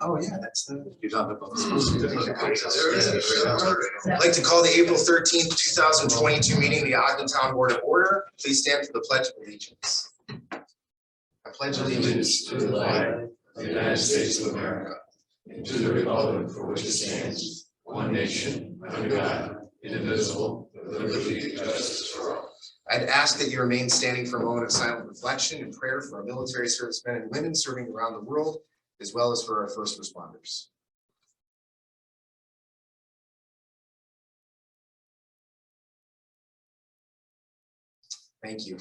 Oh, yeah, that's the. You're talking about. I'd like to call the April 13th, 2022 meeting of the Ogden Town Board of Order. Please stand for the Pledge of Allegiance. I pledge allegiance to the flag of the United States of America and to the republic for which it stands, one nation, under God, indivisible, with liberty and justice for all. I'd ask that you remain standing for a moment of silent reflection and prayer for our military servicemen and women serving around the world, as well as for our first responders. Thank you.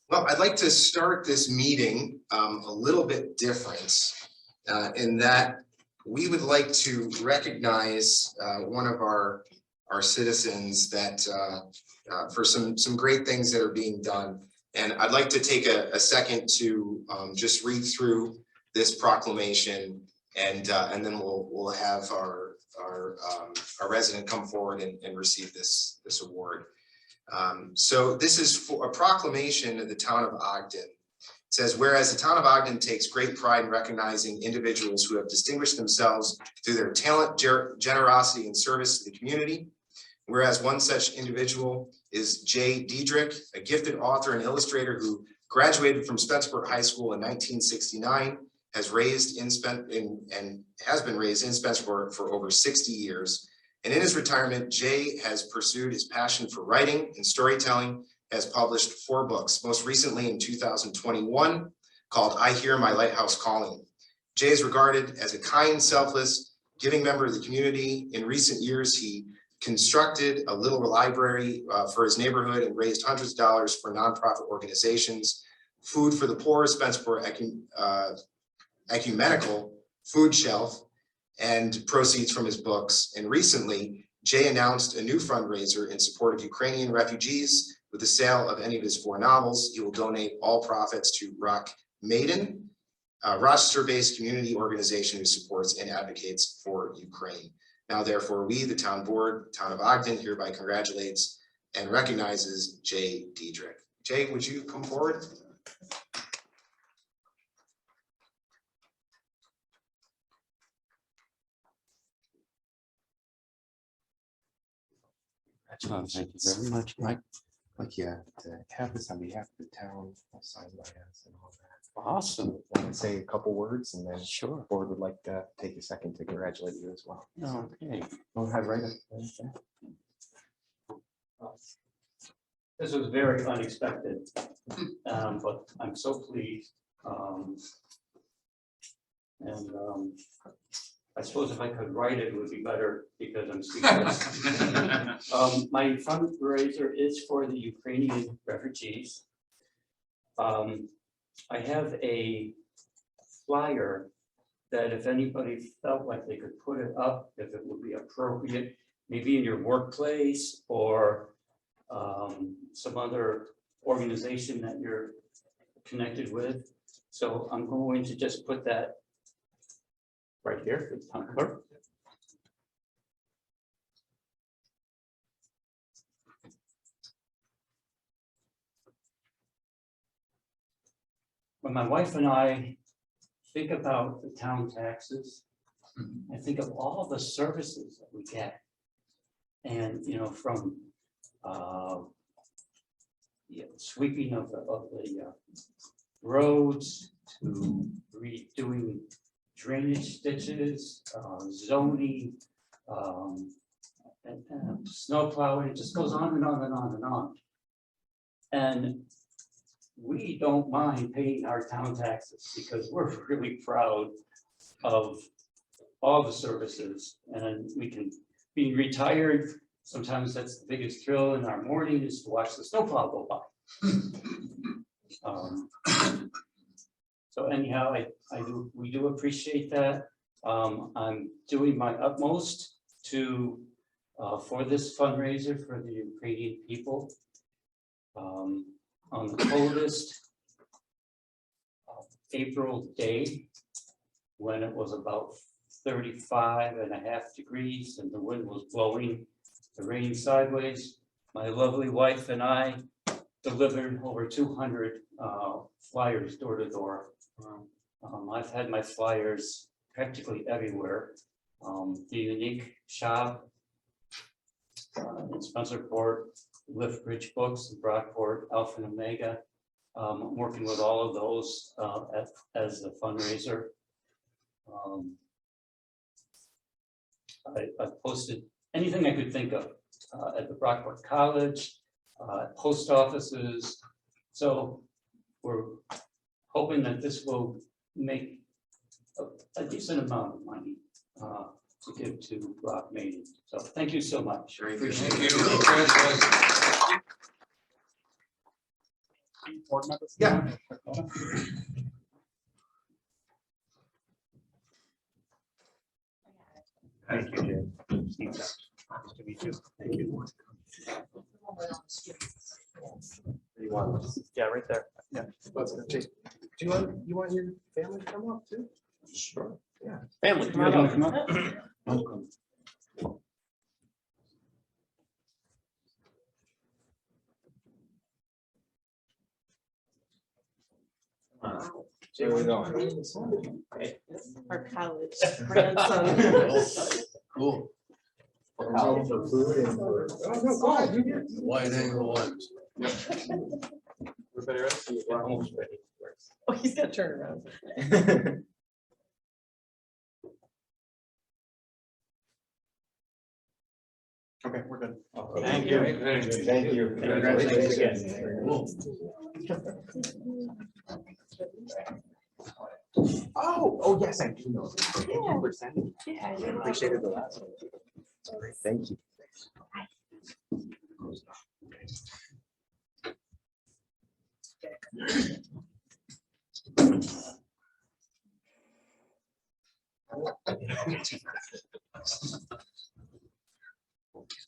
Well, I'd like to start this meeting a little bit different in that we would like to recognize one of our citizens that for some great things that are being done. And I'd like to take a second to just read through this proclamation, and then we'll have our resident come forward and receive this award. So this is for a proclamation of the town of Ogden. It says, whereas the town of Ogden takes great pride in recognizing individuals who have distinguished themselves through their talent, generosity, and service to the community. Whereas one such individual is Jay Diedrich, a gifted author and illustrator who graduated from Spencerport High School in 1969, has been raised in Spencerport for over 60 years. And in his retirement, Jay has pursued his passion for writing and storytelling, has published 4 books, most recently in 2021, called I Hear My Lighthouse Calling. Jay is regarded as a kind, selfless, giving member of the community. In recent years, he constructed a little library for his neighborhood and raised hundreds of dollars for nonprofit organizations, Food for the Poor, Spencerport Ecumenical Food Shelf, and proceeds from his books. And recently, Jay announced a new fundraiser in support of Ukrainian refugees. With the sale of any of his 4 novels, he will donate all profits to Rock Maiden, a Rochester-based community organization who supports and advocates for Ukraine. Now, therefore, we, the town board, town of Ogden, hereby congratulates and recognizes Jay Diedrich. Jay, would you come forward? Thank you very much, Mike. Like, yeah, to have this on behalf of the town, signed by us and all that. Awesome. Want to say a couple words, and then Sure. the board would like to take a second to congratulate you as well. Okay. Go ahead, right up. This was very unexpected, but I'm so pleased. I suppose if I could write it, it would be better because I'm speechless. My fundraiser is for the Ukrainian refugees. I have a flyer that if anybody felt like they could put it up, if it would be appropriate, maybe in your workplace or some other organization that you're connected with. So I'm going to just put that right here for the town clerk. When my wife and I think about the town taxes, I think of all the services that we get. And, you know, from sweeping of the roads to redoing drainage ditches, zoning, and snow plowing, it just goes on and on and on and on. And we don't mind paying our town taxes because we're really proud of all the services, and we can be retired. Sometimes that's the biggest thrill in our morning is to watch the snowplow go by. So anyhow, we do appreciate that. I'm doing my utmost to for this fundraiser for the Ukrainian people. On the coldest April day, when it was about 35.5 degrees and the wind was blowing the rain sideways. My lovely wife and I delivered over 200 flyers door to door. I've had my flyers practically everywhere. The Unique Shop in Spencerport, Liftbridge Books in Brockport, Alpha and Omega. I'm working with all of those as a fundraiser. I posted anything I could think of at the Brockport College, post offices. So we're hoping that this will make a decent amount of money to give to Rock Maiden. So thank you so much. Very good. Appreciate Thank it. you. Congratulations. Board members? Yeah. Thank you, Jay. Nice to meet you. Thank you. Yeah, right there. Yeah. Do you want your family to come up too? Sure. Yeah. Family, come on up. Jay, where you going? Our college grandson. Cool. For food and for. Wide angle ones. Everybody ready? We're almost ready. Oh, he's got to turn around. Okay, we're good. Thank you. Thank you. Congratulations again. Oh, yes, I do know. Yeah. Percentage. Yeah. Appreciated the last one. Great, thank you.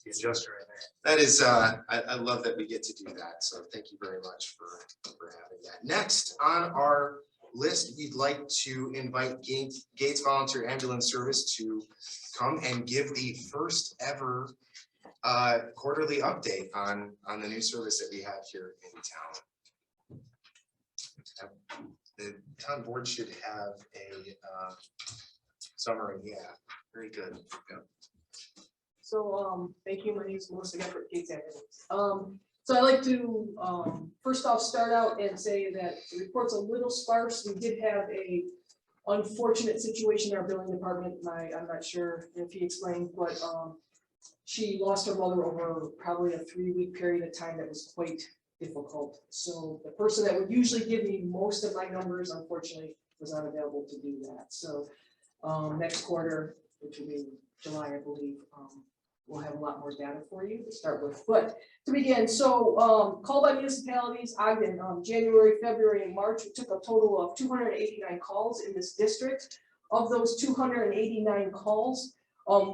The adjuster in there. That is, I love that we get to do that. So thank you very much for having that. Next on our list, we'd like to invite Gates Volunteer Ambulance Service to come and give the first ever quarterly update on the new service that we have here in town. The town board should have a summary. Yeah, very good. Yeah. So, thank you. My name is Melissa Gephardt, Gates Ambulance. So I'd like to, first off, start out and say that the report's a little sparse. We did have a unfortunate situation in our billing department. I'm not sure if he explained, but, she lost her mother over probably a 3-week period of time that was quite difficult. So the person that would usually give me most of my numbers, unfortunately, was unavailable to do that. So, next quarter, which will be July, I believe, we'll have a lot more data for you to start with. But to begin, so call by municipalities, Ogden, January, February, and March, we took a total of 289 calls in this district. Of those 289 calls,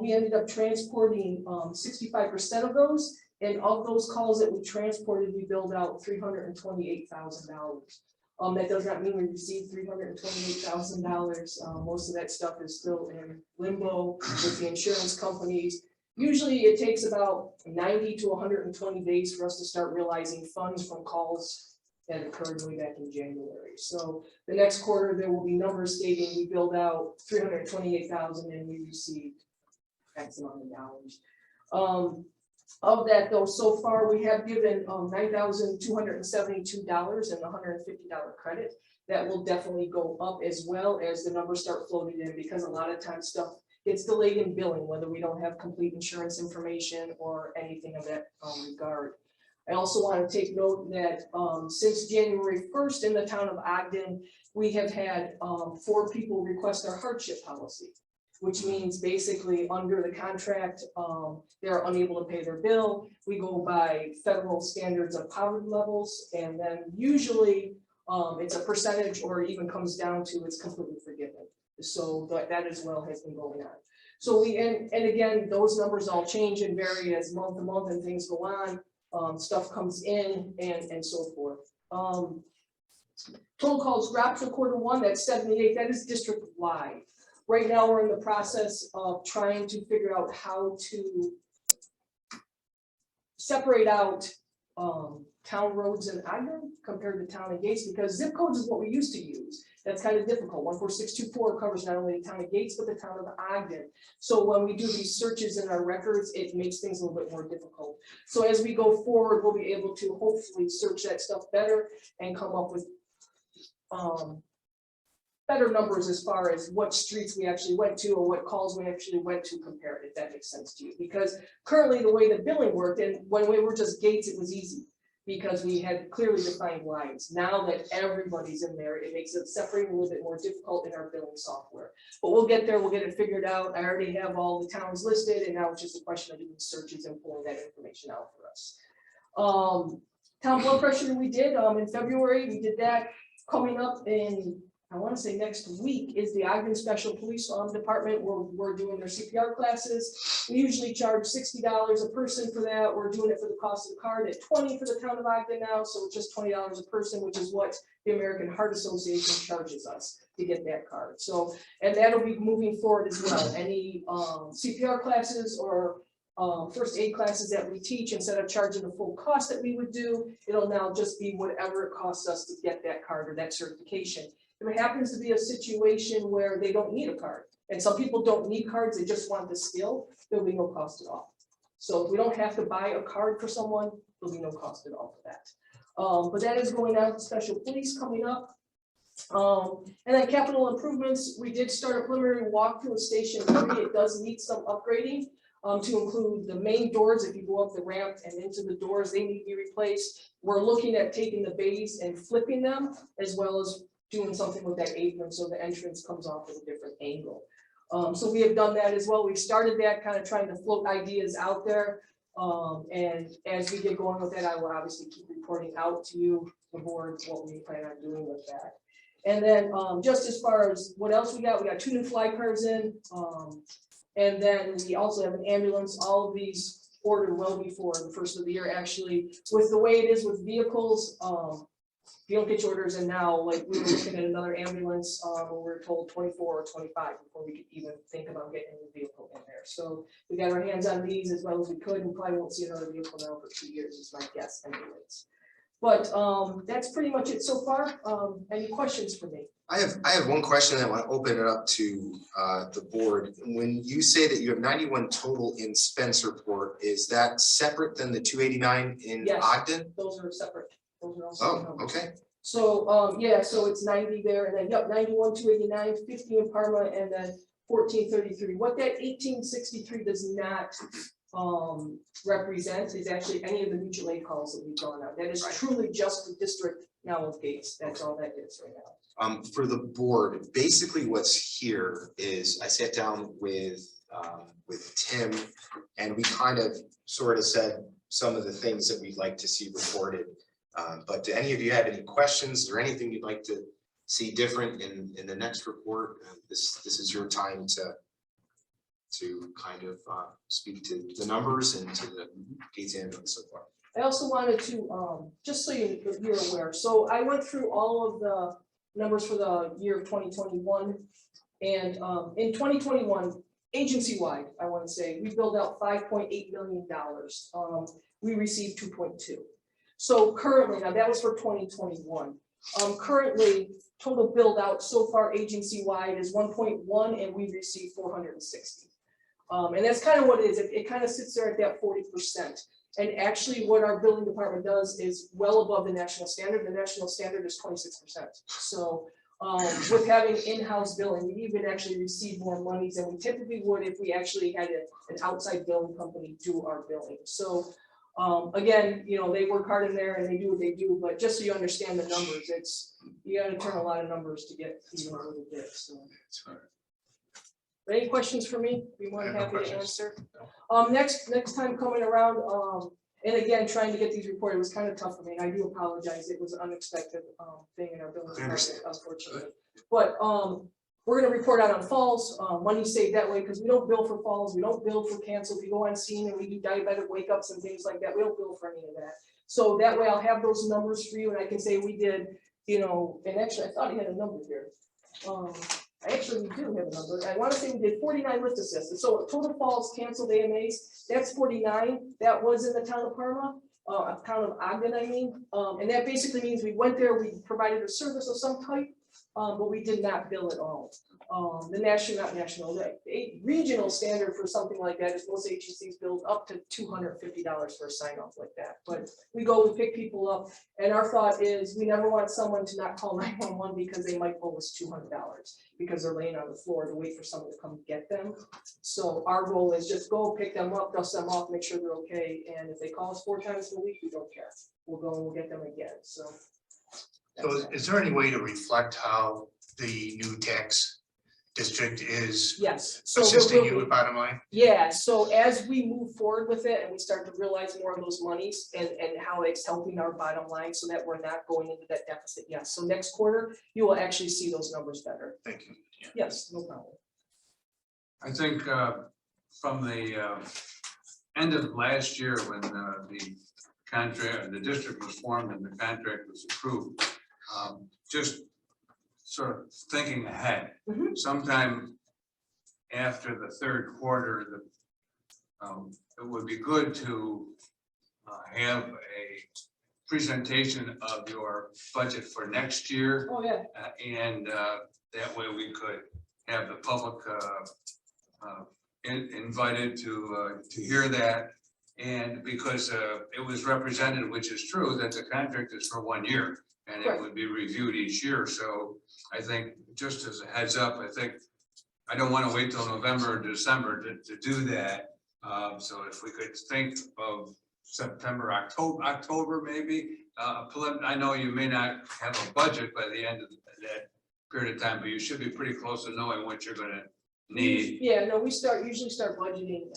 we ended up transporting 65% of those. And of those calls that we transported, we billed out $328,000. That does not mean we received $328,000. Most of that stuff is still in limbo with the insurance companies. Usually it takes about 90 to 120 days for us to start realizing funds from calls that occurred way back in January. So the next quarter, there will be numbers stating we billed out $328,000 and we received X amount of dollars. Of that though, so far we have given $9,272 and $150 credit. That will definitely go up as well as the numbers start floating in, because a lot of times stuff gets delayed in billing, whether we don't have complete insurance information or anything of that regard. I also want to take note that since January 1st in the town of Ogden, we have had 4 people request our hardship policy, which means basically under the contract, they're unable to pay their bill. We go by federal standards of poverty levels, and then usually it's a percentage, or it even comes down to it's completely forgiven. So that as well has been going on. So and again, those numbers all change and vary as month to month and things go on. Stuff comes in and so forth. Total calls dropped for quarter 1, that's 78, that is district wide. Right now, we're in the process of trying to figure out how to separate out town roads in Ogden compared to town and Gates, because zip codes is what we used to use. That's kind of difficult. 14624 covers not only the town of Gates, but the town of Ogden. So when we do these searches in our records, it makes things a little bit more difficult. So as we go forward, we'll be able to hopefully search that stuff better and come up with better numbers as far as what streets we actually went to or what calls we actually went to compared, if that makes sense to you. Because currently the way the billing worked, and when we were just Gates, it was easy because we had clearly defined lines. Now that everybody's in there, it makes it separating a little bit more difficult in our billing software. But we'll get there, we'll get it figured out. I already have all the towns listed, and now it's just a question of doing searches and pulling that information out for us. Town blood pressure we did in February, we did that. Coming up in, I want to say next week, is the Ogden Special Police Department. We're doing their CPR classes. We usually charge $60 a person for that. We're doing it for the cost of the card at $20 for the town of Ogden now, so it's just $20 a person, which is what the American Heart Association charges us to get that card. So, and that'll be moving forward as well. Any CPR classes or first aid classes that we teach, instead of charging the full cost that we would do, it'll now just be whatever it costs us to get that card or that certification. If it happens to be a situation where they don't need a card, and some people don't need cards, they just want the skill, there'll be no cost at all. So if we don't have to buy a card for someone, there'll be no cost at all for that. But that is going out to special police coming up. And then capital improvements, we did start a preliminary walkthrough of Station 3. It does need some upgrading. To include the main doors, if you go up the ramp and into the doors, they need to be replaced. We're looking at taking the bays and flipping them, as well as doing something with that apron so the entrance comes off at a different angle. So we have done that as well. We've started that, kind of trying to float ideas out there. And as we get going with that, I will obviously keep reporting out to you, the board, what we plan on doing with that. And then just as far as what else we got 2 new fly cars in. And then we also have an ambulance. All of these ordered well before the first of the year. Actually, with the way it is with vehicles, you don't get your orders in now. Like, we were looking at another ambulance, we were told 24 or 25 before we could even think about getting a vehicle in there. So we got our hands on these as well as we could, and probably won't see another vehicle now for 2 years, is my guess anyways. But that's pretty much it so far. Any questions for me? I have one question. I want to open it up to the board. When you say that you have 91 total in Spencerport, is that separate than the 289 in Yes. Ogden? Those are separate. Those are also. Oh, okay. So, yeah, so it's 90 there, and then, yep, 91, 289, 50 in Parma, and then 1433. What that 1863 does not represent is actually any of the mutual aid calls that we've gone out. That is Right. truly just the district now of Gates. That's all that is right now. For the board, basically what's here is I sat down with Tim, and we kind of sort of said some of the things that we'd like to see reported. But do any of you have any questions or anything you'd like to see different in the next report? This is your time to kind of speak to the numbers and to the Gates ambulance so far. I also wanted to, just so you're aware, so I went through all of the numbers for the year of 2021. And in 2021, agency-wide, I want to say, we billed out $5.8 million. We received 2.2. So currently, now that was for 2021. Currently, total billed out so far agency-wide is 1.1, and we've received 460. And that's kind of what it is. It kind of sits there at that 40%. And actually what our billing department does is well above the national standard. The national standard is 26%. So with having in-house billing, we even actually receive more monies than we typically would if we actually had an outside billing company do our billing. So again, you know, they work hard in there and they do what they do, but just so you understand the numbers, you got to turn a lot of numbers to get even a little bit. So. Any questions for me? Be more than happy to answer. Next time coming around, and again, trying to get these reported was kind of tough for me. And I do apologize. It was an unexpected thing in our billing department, unfortunately. But we're going to report out on falls, money saved that way, because we don't bill for falls, we don't bill for cancel. We go on scene and we do diabetic wake ups and things like that. We don't bill for any of that. So that way I'll have those numbers for you, and I can say we did, you know, and actually I thought he had a number here. Actually, we do have a number. I want to say we did 49 lift assistants. So total falls, canceled AMAs, that's 49. That was in the town of Parma, town of Ogden, I mean. And that basically means we went there, we provided a service of some type, but we did not bill at all. The regional standard for something like that is most agencies bill up to $250 for a sign off like that. But we go, we pick people up, and our thought is we never want someone to not call 911 because they might owe us $200 because they're laying on the floor to wait for someone to come get them. So our goal is just go pick them up, dust them off, make sure they're okay. And if they call us 4 times a week, we don't care. We'll go and we'll get them again. So is there any way to reflect how the new tax district is yes. So assisting we'll you with bottom line? Yeah, so as we move forward with it and we start to realize more of those monies and how it's helping our bottom line so that we're not going into that deficit, yes. So next quarter, you will actually see those numbers better. Thank you. Yes, no problem. I think from the end of last year, when the contract, the district was formed and the contract was approved, just sort of thinking ahead, Mhm. sometime after the third quarter, it would be good to have a presentation of your budget for next year. Oh, yeah, And that way we could have the public invited to hear that. And because it was represented, which is true, that the contract is for 1 year and it Right. would be reviewed each year. So I think just as a heads up, I don't want to wait till November or December to do that. So if we could think of September, October maybe. I know you may not have a budget by the end of that period of time, but you should be pretty close to knowing what you're gonna need. yeah, no, we usually start budgeting,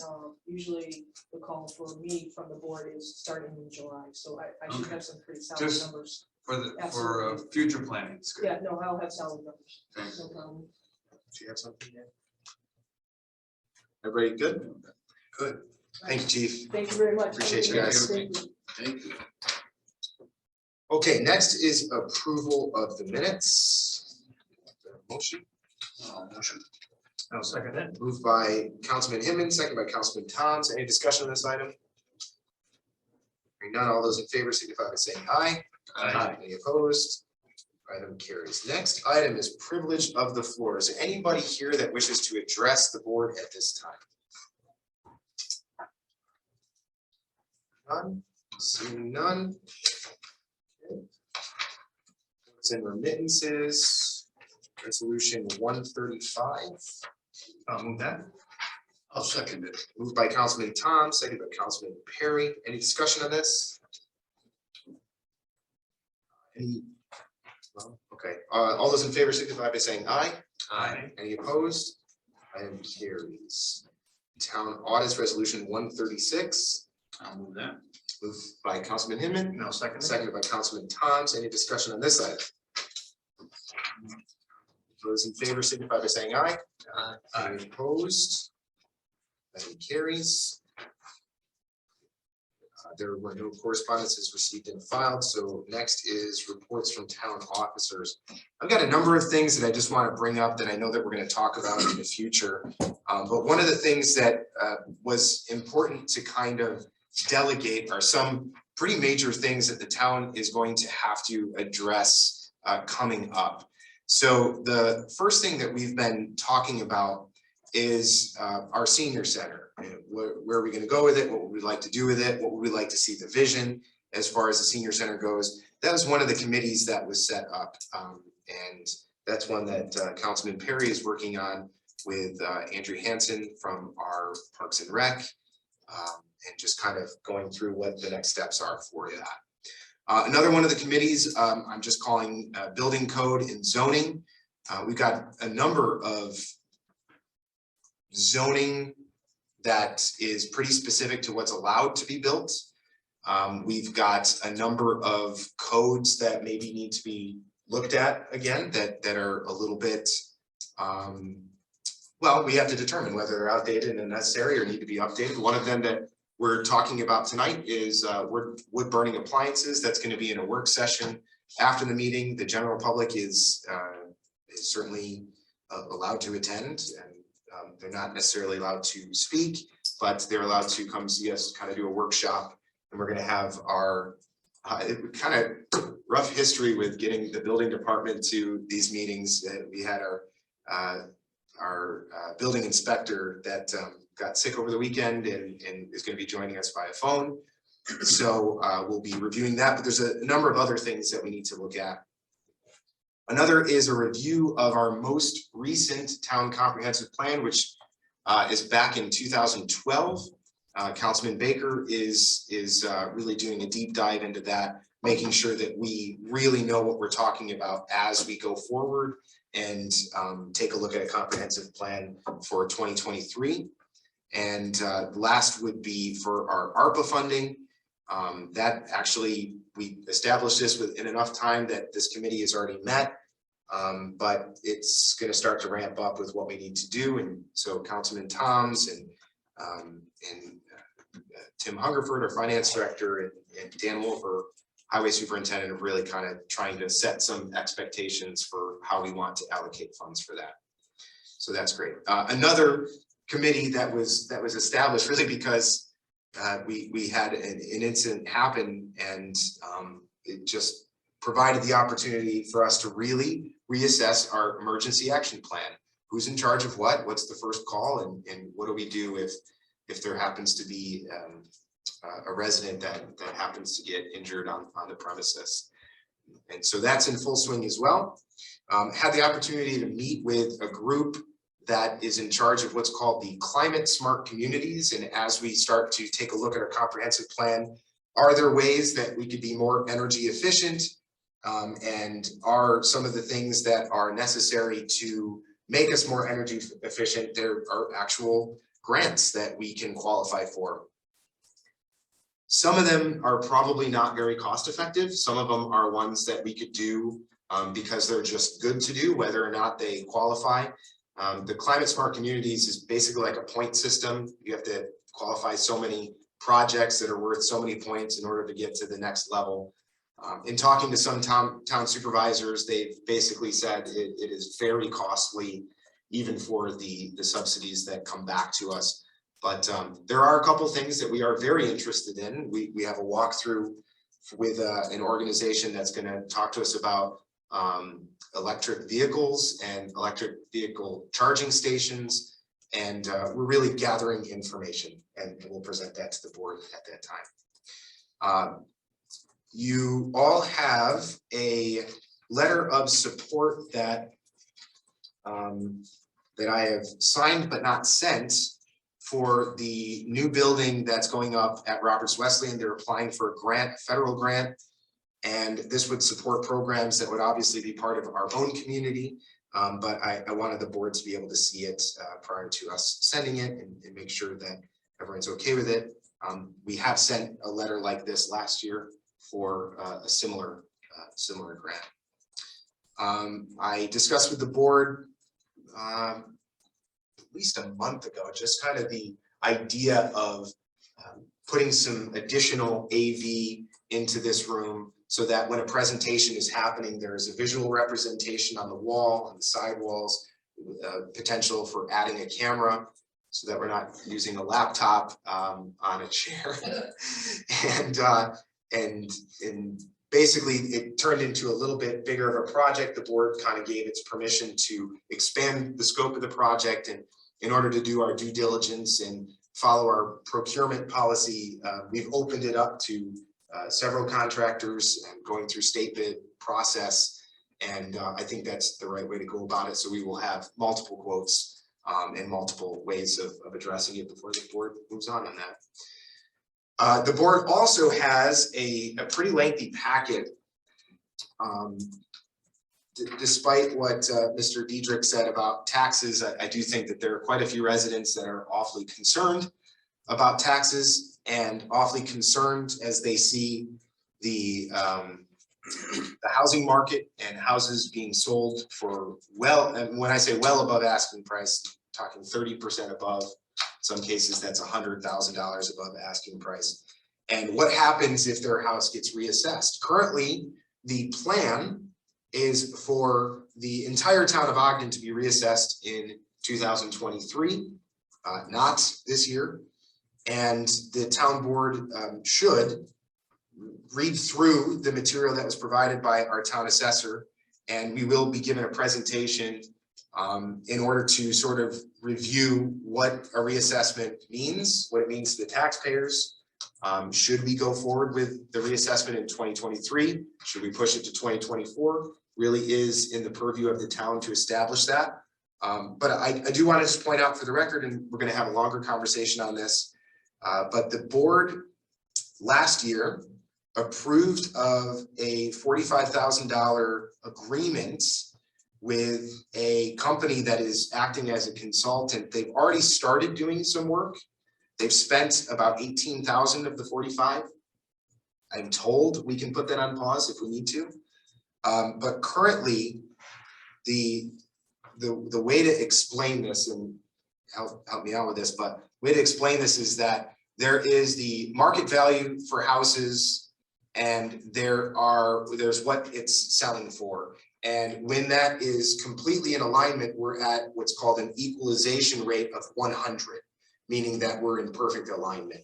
usually the call for me from the board is starting in July. So I should Okay. have some pretty solid Just- numbers. For the, for Absolutely. future planning. It's good. Yeah, no, I'll have solid numbers, Thanks. no problem. Do you have something yet? Everybody good? Good. Thank you, chief. Thank you very much. Appreciate you guys. Thank you. Thank you. Okay, next is approval of the minutes. Motion Motion. I'll second that. moved by Councilman Hinman, second by Councilman Toms. Any discussion on this item? Hearing none, all those in favor signify by saying aye. Aye. Any opposed? Item carries. Next item is privilege of the floor. Is there anybody here that wishes to address the board at this time? None, seeing none. Okay. It's in remittances, resolution 135. I'll move that. I'll second it. Moved by Councilman Tom, seconded by Councilman Perry. Any discussion on this? Any? Well, okay, all those in favor signify by saying aye. Aye. Any opposed? Item carries. Town audits resolution 136, I'll move that. moved by Councilman Hinman, And I'll second that. seconded by Councilman Toms. Any discussion on this item? Those in favor signify by saying aye. Any opposed? Item carries. There were no correspondences received and filed, so next is reports from town officers. I've got a number of things that I just want to bring up that I know that we're going to talk about in the future. But one of the things that was important to kind of delegate are some pretty major things that the town is going to have to address coming up. So the first thing that we've been talking about is our senior center. Where are we going to go with it? What would we like to do with it? What would we like to see the vision as far as the senior center goes? That was one of the committees that was set up. And that's one that Councilman Perry is working on with Andrew Hansen from our Parks and Rec. And just kind of going through what the next steps are for that. Another one of the committees I'm just calling building code and zoning. We've got a number of zoning that is pretty specific to what's allowed to be built. We've got a number of codes that maybe need to be looked at again that are a little bit, well, we have to determine whether they're outdated and necessary or need to be updated. One of them that we're talking about tonight is wood burning appliances. That's going to be in a work session after the meeting. The general public is certainly allowed to attend, and they're not necessarily allowed to speak, but they're allowed to come see us, kind of do a workshop. And we're gonna have our kind of rough history with getting the building department to these meetings. We had our building inspector that got sick over the weekend and is gonna be joining us via phone. So we'll be reviewing that, but there's a number of other things that we need to look at. Another is a review of our most recent town comprehensive plan, which is back in 2012. Councilman Baker is really doing a deep dive into that, making sure that we really know what we're talking about as we go forward and take a look at a comprehensive plan for 2023. And last would be for our ARPA funding. That actually, we established this within enough time that this committee has already met, but it's going to start to ramp up with what we need to do. And so Councilman Toms and Tim Hungerford, our finance director, and Dan Wolf, our highway superintendent, are really kind of trying to set some expectations for how we want to allocate funds for that. So that's great. Another committee that was established really because we had an incident happen, and it just provided the opportunity for us to really reassess our emergency action plan. Who's in charge of what? What's the first call, and what do we do if there happens to be a resident that happens to get injured on the premises? And so that's in full swing as well. Had the opportunity to meet with a group that is in charge of what's called the Climate Smart Communities. And as we start to take a look at our comprehensive plan, are there ways that we could be more energy efficient? And are some of the things that are necessary to make us more energy efficient, there are actual grants that we can qualify for. Some of them are probably not very cost effective. Some of them are ones that we could do because they're just good to do, whether or not they qualify. The Climate Smart Communities is basically like a point system. You have to qualify so many projects that are worth so many points in order to get to the next level. In talking to some town supervisors, they've basically said it is very costly, even for the subsidies that come back to us. But there are a couple things that we are very interested in. We have a walkthrough with an organization that's going to talk to us about electric vehicles and electric vehicle charging stations. And we're really gathering information, and we'll present that to the board at that time. You all have a letter of support that I have signed but not sent for the new building that's going up at Roberts Wesleyan. They're applying for a grant, a federal grant, and this would support programs that would obviously be part of our own community. But I wanted the board to be able to see it prior to us sending it and make sure that everyone's okay with it. We have sent a letter like this last year for a similar grant. I discussed with the board at least a month ago, just kind of the idea of putting some additional AV into this room so that when a presentation is happening, there is a visual representation on the wall, on the side walls, potential for adding a camera so that we're not using a laptop on a chair. And basically it turned into a little bit bigger of a project. The board kind of gave its permission to expand the scope of the project, and in order to do our due diligence and follow our procurement policy, we've opened it up to several contractors and going through state bid process. And I think that's the right way to go about it. So we will have multiple quotes and multiple ways of addressing it before the board moves on that. The board also has a pretty lengthy packet. Despite what Mr. Diedrich said about taxes, I do think that there are quite a few residents that are awfully concerned about taxes and awfully concerned as they see the housing market and houses being sold for and when I say well above asking price, I'm talking 30% above. In some cases, that's $100,000 above asking price. And what happens if their house gets reassessed? Currently, the plan is for the entire town of Ogden to be reassessed in 2023, not this year. And the town board should read through the material that was provided by our town assessor, and we will be given a presentation in order to sort of review what a reassessment means, what it means to the taxpayers. Should we go forward with the reassessment in 2023? Should we push it to 2024? Really is in the purview of the town to establish that. But I do want to just point out for the record, and we're going to have a longer conversation on this, but the board last year approved of a $45,000 agreement with a company that is acting as a consultant. They've already started doing some work. They've spent about 18,000 of the 45. I'm told we can put that on pause if we need to. But currently, the way to explain this, and help me out with this, but way to explain this is that there is the market value for houses, and there's what it's selling for. And when that is completely in alignment, we're at what's called an equalization rate of 100, meaning that we're in perfect alignment.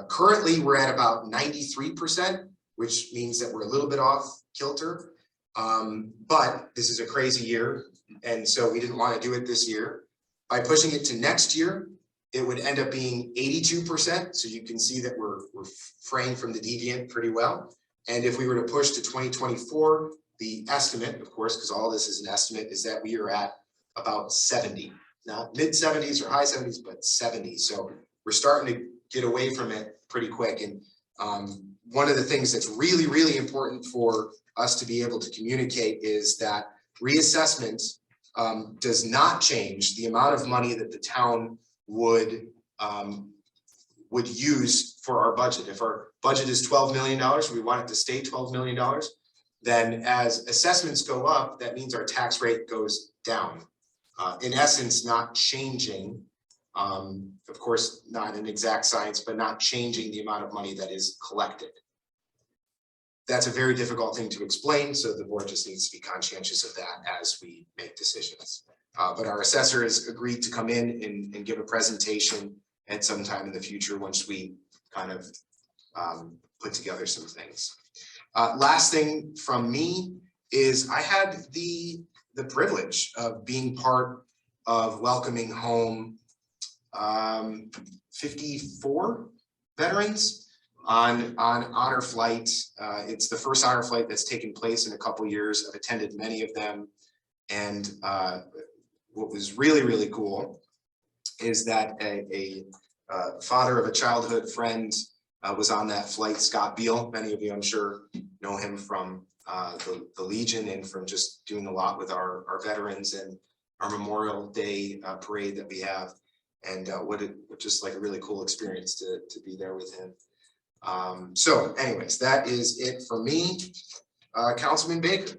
Currently, we're at about 93%, which means that we're a little bit off kilter. But this is a crazy year, and so we didn't want to do it this year. By pushing it to next year, it would end up being 82%. So you can see that we're fraying from the deviant pretty well. And if we were to push to 2024, the estimate, of course, because all this is an estimate, is that we are at about 70, not mid 70s or high 70s, but 70. So we're starting to get away from it pretty quick. And one of the things that's really, really important for us to be able to communicate is that reassessment does not change the amount of money that the town would use for our budget. If our budget is $12 million, we want it to stay $12 million, then as assessments go up, that means our tax rate goes down. In essence, not changing, of course, not an exact science, but not changing the amount of money that is collected. That's a very difficult thing to explain, so the board just needs to be conscientious of that as we make decisions. But our assessor has agreed to come in and give a presentation at some time in the future once we kind of put together some things. Last thing from me is I had the privilege of being part of welcoming home 54 veterans on honor flight. It's the first honor flight that's taken place in a couple years. I've attended many of them, and what was really, really cool is that a father of a childhood friend was on that flight, Scott Beal. Many of you, I'm sure, know him from the Legion and from just doing a lot with our veterans and our Memorial Day parade that we have. And just like a really cool experience to be there with him. So anyways, that is it for me. Councilman Baker.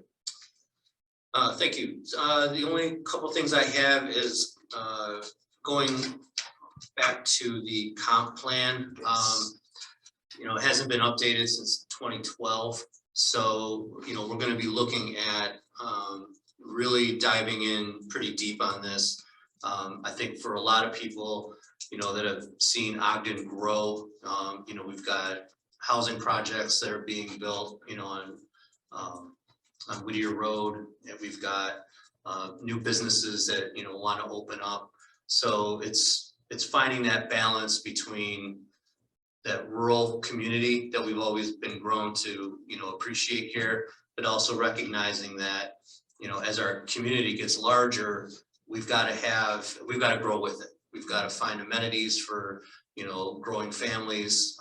Thank you. The only couple things I have is going back to the comp plan. It hasn't been updated since 2012. So, we're going to be looking at really diving in pretty deep on this. I think for a lot of people, that have seen Ogden grow, we've got housing projects that are being built, on Whittier Road, and we've got new businesses that want to open up. So it's finding that balance between that rural community that we've always been grown to appreciate here, but also recognizing that as our community gets larger, we've got to grow with it. We've got to find amenities for growing families.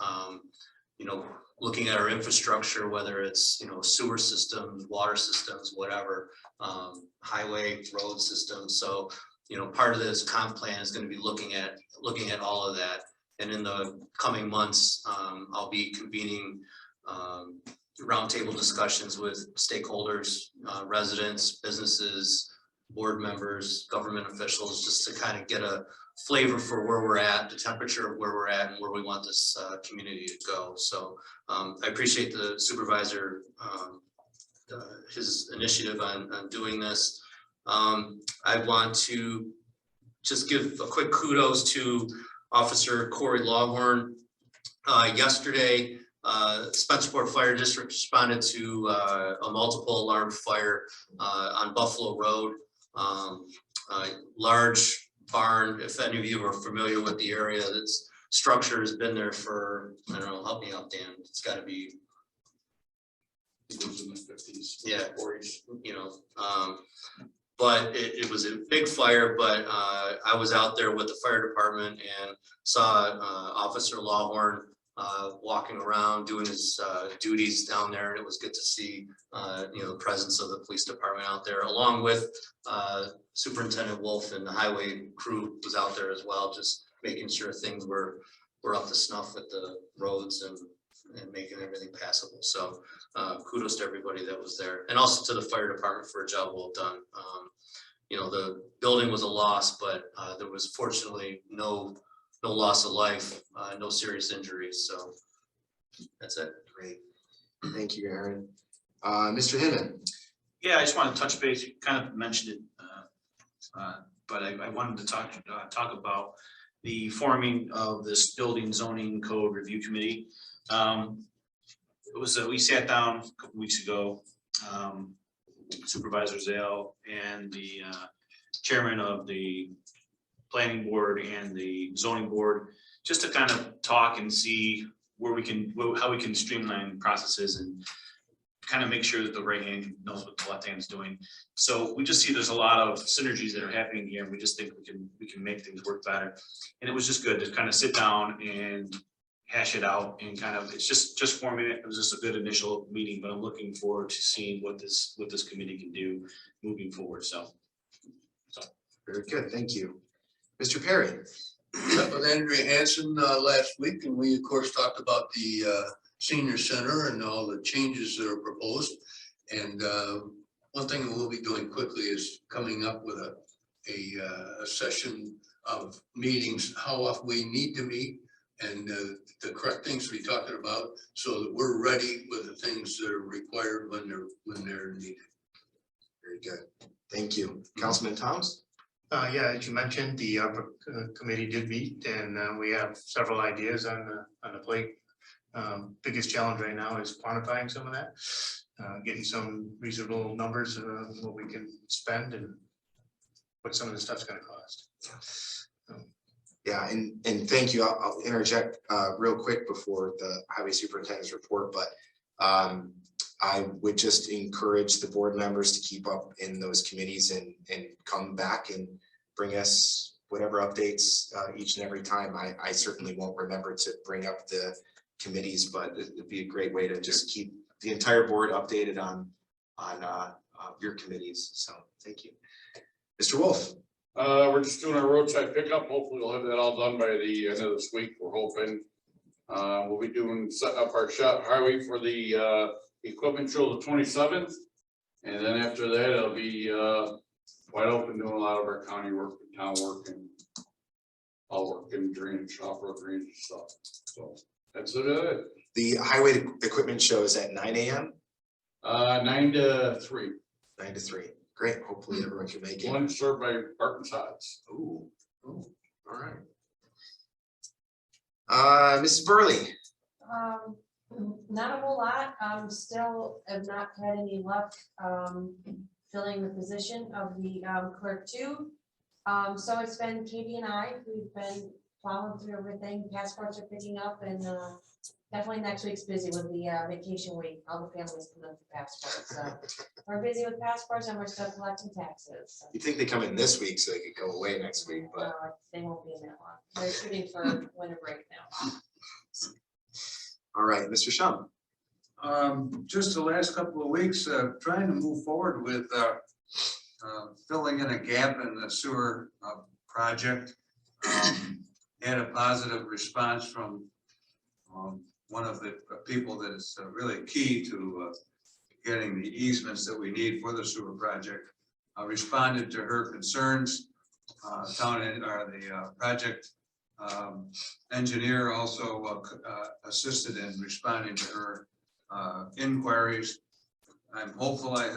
Looking at our infrastructure, whether it's sewer systems, water systems, whatever, highway, road systems. So part of this comp plan is going to be looking at all of that. And in the coming months, I'll be convening roundtable discussions with stakeholders, residents, businesses, board members, government officials, just to kind of get a flavor for where we're at, the temperature of where we're at, and where we want this community to go. So I appreciate the supervisor his initiative on doing this. I want to just give a quick kudos to Officer Corey Lawhorn. Yesterday, Spencerport Fire District responded to a multiple alarm fire on Buffalo Road. A large barn, if any of you are familiar with the area, this structure has been there for, I don't know, help me out, Dan, it's gotta be. It was in the 50s. Yeah, 40s, you know, but it was a big fire, but I was out there with the fire department and saw Officer Lawhorn walking around doing his duties down there, and it was good to see you know, the presence of the police department out there, along with Superintendent Wolf, and the highway crew was out there as well, just making sure things were up to snuff with the roads and making everything passable. So kudos to everybody that was there, and also to the fire department for a job well done. You know, the building was a loss, but there was fortunately no loss of life, no serious injuries. So that's it. Great. Thank you, Aaron. Mr. Hinman. Yeah, I just want to touch base. You kind of mentioned it, but I wanted to talk about the forming of this building zoning code review committee. It was we sat down a couple weeks ago, Supervisor Zale and the chairman of the planning board and the zoning board, just to kind of talk and see where we can, how we can streamline processes and kind of make sure that the right hand knows what the left hand is doing. So we just see there's a lot of synergies that are happening here, and we just think we can make things work better. And it was just good to kind of sit down and hash it out, and kind of, it's just forming it. It was just a good initial meeting, but I'm looking forward to seeing what this committee can do moving forward. So Very good, thank you. Mr. Perry. Met with Andrea Hansen last week, and we of course talked about the senior center and all the changes that are proposed. And one thing we'll be doing quickly is coming up with a session of meetings, how often we need to meet, and the correct things to be talking about, so that we're ready with the things that are required when they're needed. Very good, thank you. Councilman Thomas. Yeah, as you mentioned, the committee did meet, and we have several ideas on the plate. Biggest challenge right now is quantifying some of that, getting some reasonable numbers of what we can spend and what some of the stuff's going to cost. Yeah, and thank you. I'll interject real quick before the highway superintendent's report, but I would just encourage the board members to keep up in those committees and come back and bring us whatever updates each and every time. I certainly won't remember to bring up the committees, but it'd be a great way to just keep the entire board updated on your committees. So thank you. Mr. Wolf. We're just doing our roadside pickup. Hopefully we'll have that all done by the end of this week. We're hoping we'll be setting up our shop highway for the equipment show the 27th. And then after that, it'll be wide open doing a lot of our county work and town work and all work in drainage, off-road drainage and stuff. So that's it. The highway equipment show is at 9 a.m. 9 to 3. 9 to 3. Great. Hopefully everyone can make it. One served by Barton's Hots. Ooh. All right. Mrs. Burley. Not a whole lot. Still have not had any luck filling the position of the clerk 2. So it's been Katie and I who've been plowing through everything. Passports are picking up, and definitely next week's busy with the vacation week. All the families come in for passports. So we're busy with passports, and we're still collecting taxes. So. You think they come in this week so they could go away next week, but they won't be in that long. They're shooting for winter break now. All right, Mr. Shum. Just the last couple of weeks, trying to move forward with filling in a gap in the sewer project. Had a positive response from one of the people that is really key to getting the easements that we need for the sewer project. I responded to her concerns. The project engineer also assisted in responding to her inquiries. I'm hopeful I'm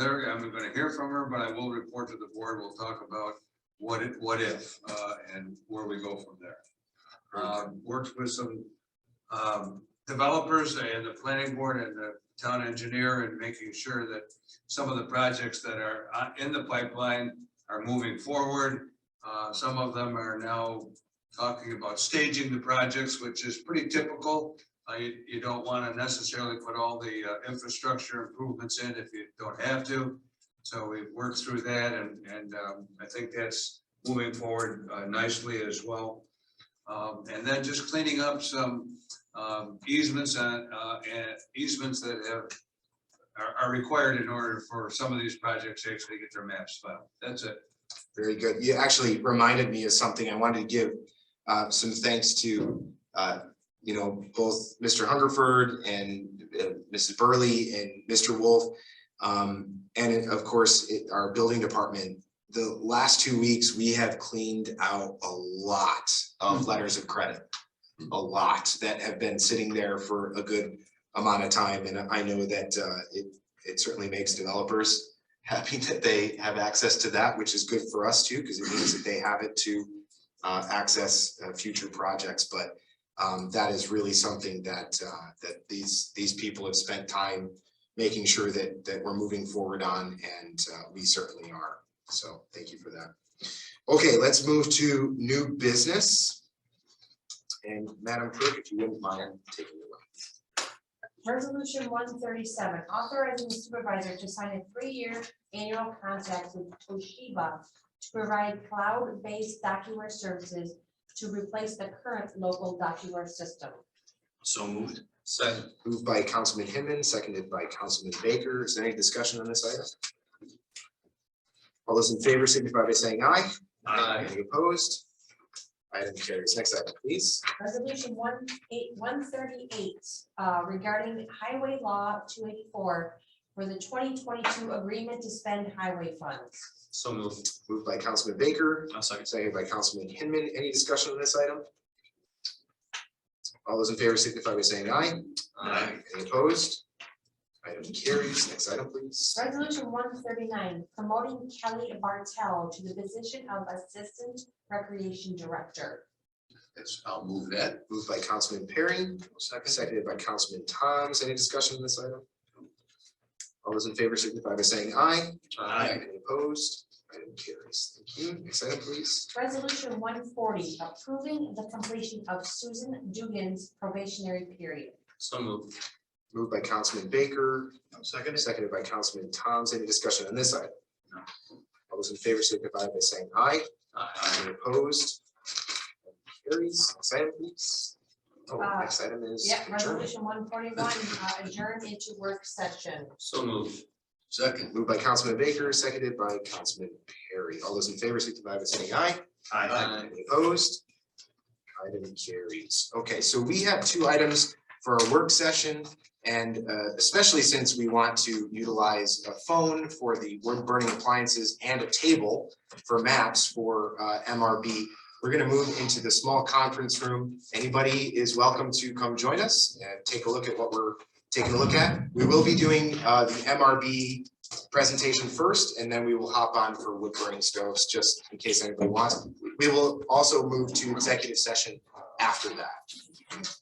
gonna hear from her, but I will report to the board. We'll talk about what if, and where we go from there. Worked with some developers and the planning board and the town engineer and making sure that some of the projects that are in the pipeline are moving forward. Some of them are now talking about staging the projects, which is pretty typical. You don't want to necessarily put all the infrastructure improvements in if you don't have to. So we've worked through that and I think that's moving forward nicely as well. And then just cleaning up some easements and easements that are required in order for some of these projects to actually get their maps filed. That's it. Very good. You actually reminded me of something. I wanted to give some thanks to both Mr. Hungerford and Mrs. Burley and Mr. Wolf. And of course, our building department. The last 2 weeks, we have cleaned out a lot of letters of credit. A lot that have been sitting there for a good amount of time. And I know that it certainly makes developers happy that they have access to that, which is good for us too, because it means that they have it to access future projects. But that is really something that these people have spent time making sure that we're moving forward on, and we certainly are. So thank you for that. Okay, let's move to new business. And Madam Clerk, if you wouldn't mind taking it away. Resolution 137, authorizing the supervisor to sign a 3-year annual contract with Toshiba to provide cloud-based DocuWare services to replace the current local DocuWare system. So moved. Second. Moved by Councilman Hinman, seconded by Councilman Baker. Is there any discussion on this item? All those in favor signify by saying aye. Aye. Any opposed? Item carries. Next item, please. Resolution 138, regarding Highway Law 284 for the 2022 agreement to spend highway funds. So moved. Moved by Councilman Baker, I'll second. seconded by Councilman Hinman. Any discussion on this item? All those in favor signify by saying aye. Aye. Any opposed? Item carries. Next item, please. Resolution 139, promoting Kelly Bartel to the position of Assistant Recreation Director. Yes, I'll move that. Moved by Councilman Perry, seconded by Councilman Toms. Any discussion on this item? All those in favor signify by saying aye. Aye. Any opposed? Item carries. Thank you. Next item, please. Resolution 140, approving the completion of Susan Dugan's probationary period. So moved. Moved by Councilman Baker, Second. seconded by Councilman Toms. Any discussion on this item? All those in favor signify by saying aye. Any opposed? Carries. Next item, please. Oh, next item is Yeah, adjournment. resolution 141, adjourn into work session. So moved. Second. Moved by Councilman Baker, seconded by Councilman Perry. All those in favor signify by saying aye. Aye. Any opposed? Item carries. Okay, so we have 2 items for our work session. And especially since we want to utilize a phone for the wood burning appliances and a table for maps for MRB, we're going to move into the small conference room. Anybody is welcome to come join us and take a look at what we're taking a look at. We will be doing the MRB presentation first, and then we will hop on for wood burning stoves, just in case anybody wants. We will also move to executive session after that.